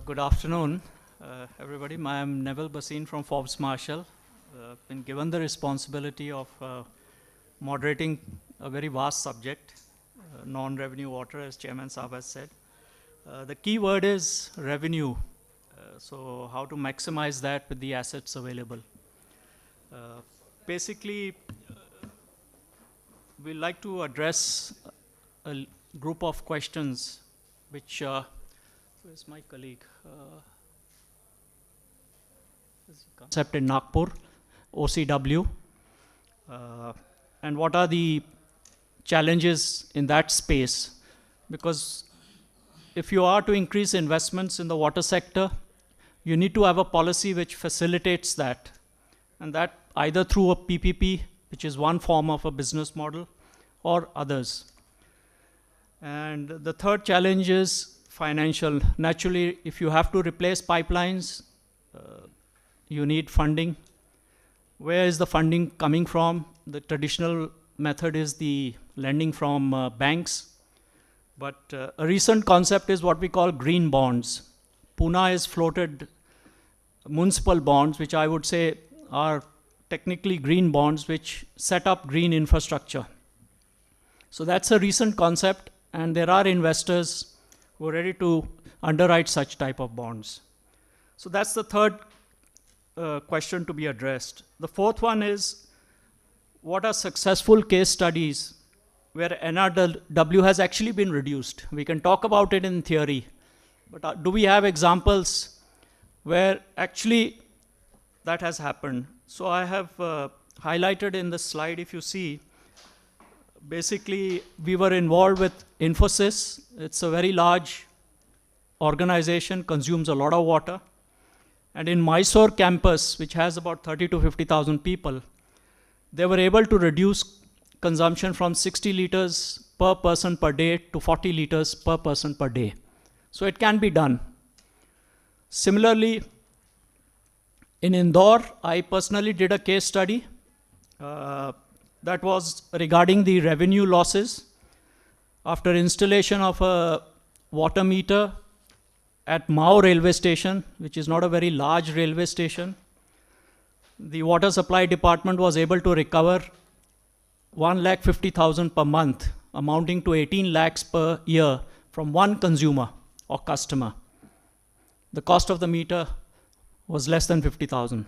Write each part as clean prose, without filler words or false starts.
Good afternoon, everybody. I am Neville Bhasin from Forbes Marshall. Been given the responsibility of moderating a very vast subject, non-revenue water, as Chairman Saab has said. The key word is revenue. So how to maximize that with the assets available. Basically, we'd like to address a group of questions which where's my colleague? Concept in Nagpur, OCW. And what are the challenges in that space? Because if you are to increase investments in the water sector, you need to have a policy which facilitates that. And that either through a PPP, which is one form of a business model, or others. And the third challenge is financial. Naturally, if you have to replace pipelines, you need funding. Where is the funding coming from? The traditional method is the lending from banks. But a recent concept is what we call green bonds. Pune has floated municipal bonds, which I would say are technically green bonds, which set up green infrastructure. So that's a recent concept, and there are investors who are ready to underwrite such type of bonds. So that's the third question to be addressed. The fourth one is, what are successful case studies where NRW has actually been reduced? We can talk about it in theory, but do we have examples where actually that has happened? So I have highlighted in the slide, if you see, basically we were involved with Infosys. It's a very large organization, consumes a lot of water. And in Mysore campus, which has about 30 to 50,000 people, they were able to reduce consumption from 60 liters per person per day to 40 liters per person per day. So it can be done. Similarly, in Indore, I personally did a case study that was regarding the revenue losses after installation of a water meter at Mao railway station, which is not a very large railway station. The water supply department was able to recover 1,50,000 per month, amounting to 18 lakhs per year from one consumer or customer. The cost of the meter was less than 50,000.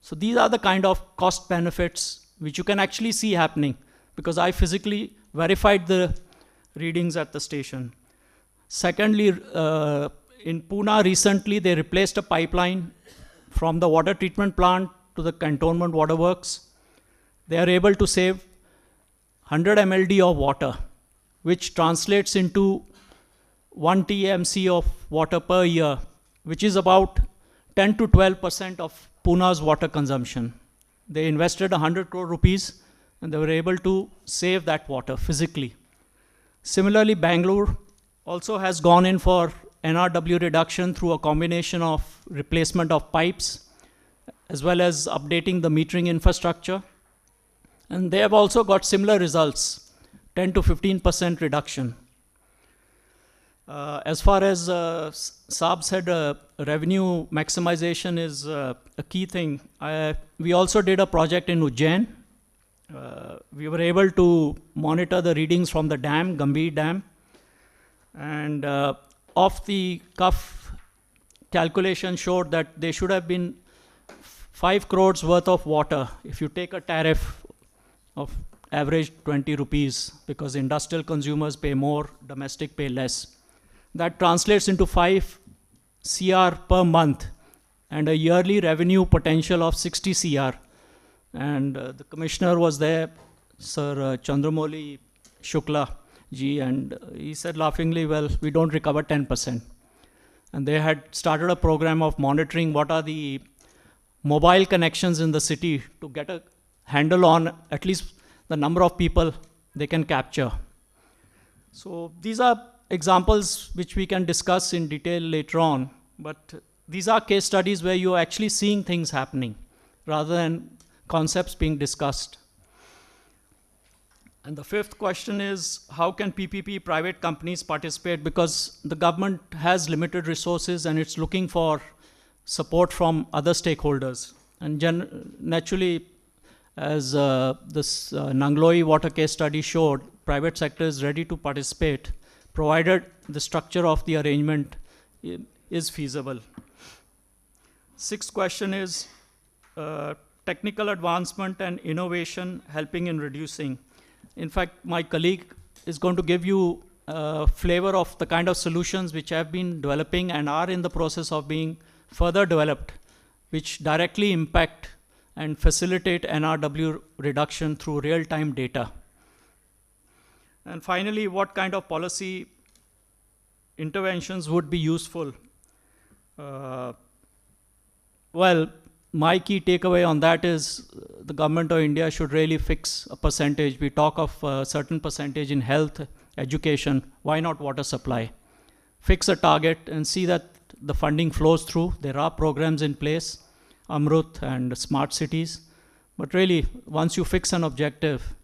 So these are the kind of cost benefits which you can actually see happening, because I physically verified the readings at the station. Secondly, in Pune recently, they replaced a pipeline from the water treatment plant to the cantonment waterworks. They are able to save 100 mld of water, which translates into 1 TMC of water per year, which is about 10 to 12% of Pune's water consumption. They invested 100 crore rupees and they were able to save that water physically. Similarly, Bangalore also has gone in for NRW reduction through a combination of replacement of pipes as well as updating the metering infrastructure. And they have also got similar results, 10 to 15% reduction. As far as Saab said, revenue maximization is a key thing. We also did a project in Ujjain. We were able to monitor the readings from the dam, Gambhir Dam. And off the cuff calculation showed that there should have been 5 crores worth of water if you take a tariff of average 20 rupees, because industrial consumers pay more, domestic pay less. That translates into 5 CR per month and a yearly revenue potential of 60 CR. And the commissioner was there, Sir Chandramouli Shukla ji, and he said laughingly, well, we don't recover 10%. And they had started a program of monitoring what are the mobile connections in the city to get a handle on at least the number of people they can capture. So these are examples which we can discuss in detail later on, but these are case studies where you're actually seeing things happening rather than concepts being discussed. And the fifth question is, how can PPP private companies participate? Because the government has limited resources and it's looking for support from other stakeholders. And naturally, as this Nangloi water case study showed, private sector is ready to participate, provided the structure of the arrangement is feasible. Sixth question is technical advancement and innovation helping in reducing. In fact, my colleague is going to give you a flavor of the kind of solutions which have been developing and are in the process of being further developed, which directly impact and facilitate NRW reduction through real-time data. And finally, what kind of policy interventions would be useful? Well, my key takeaway on that is the government of India should really fix a percentage. We talk of a certain percentage in health, education, why not water supply? Fix a target and see that the funding flows through. There are programs in place, Amrut and smart cities. But really, once you fix an objective,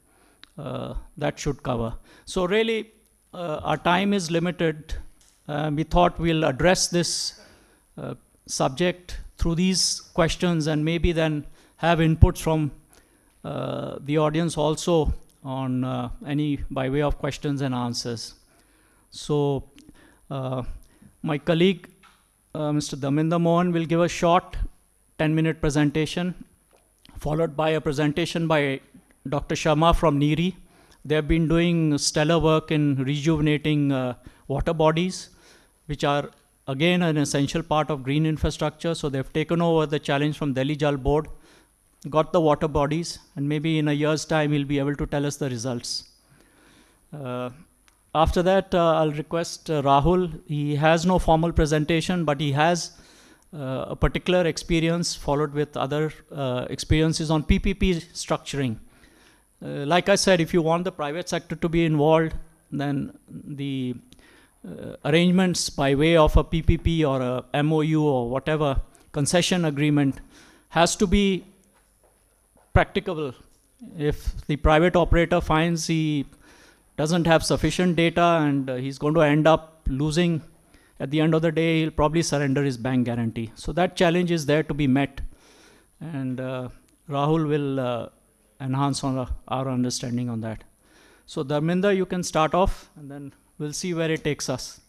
that should cover. So really, our time is limited. We thought we'll address this subject through these questions and maybe then have inputs from the audience also on any by way of questions and answers. So my colleague, Mr. Dharmendra Mohan, will give a short 10-minute presentation, followed by a presentation by Dr. Sharma from NEERI. They have been doing stellar work in rejuvenating water bodies, which are again an essential part of green infrastructure. So they've taken over the challenge from Delhi Jal Board, got the water bodies, and maybe in a year's time he'll be able to tell us the results. After that, I'll request Rahul. He has no formal presentation, but he has a particular experience followed with other experiences on PPP structuring. Like I said, if you want the private sector to be involved, then the arrangements by way of a PPP or a MOU or whatever concession agreement has to be practicable. If the private operator finds he doesn't have sufficient data and he's going to end up losing, at the end of the day, he'll probably surrender his bank guarantee. So that challenge is there to be met. And Rahul will enhance on our understanding on that. So Dharmendra, you can start off and then we'll see where it takes us.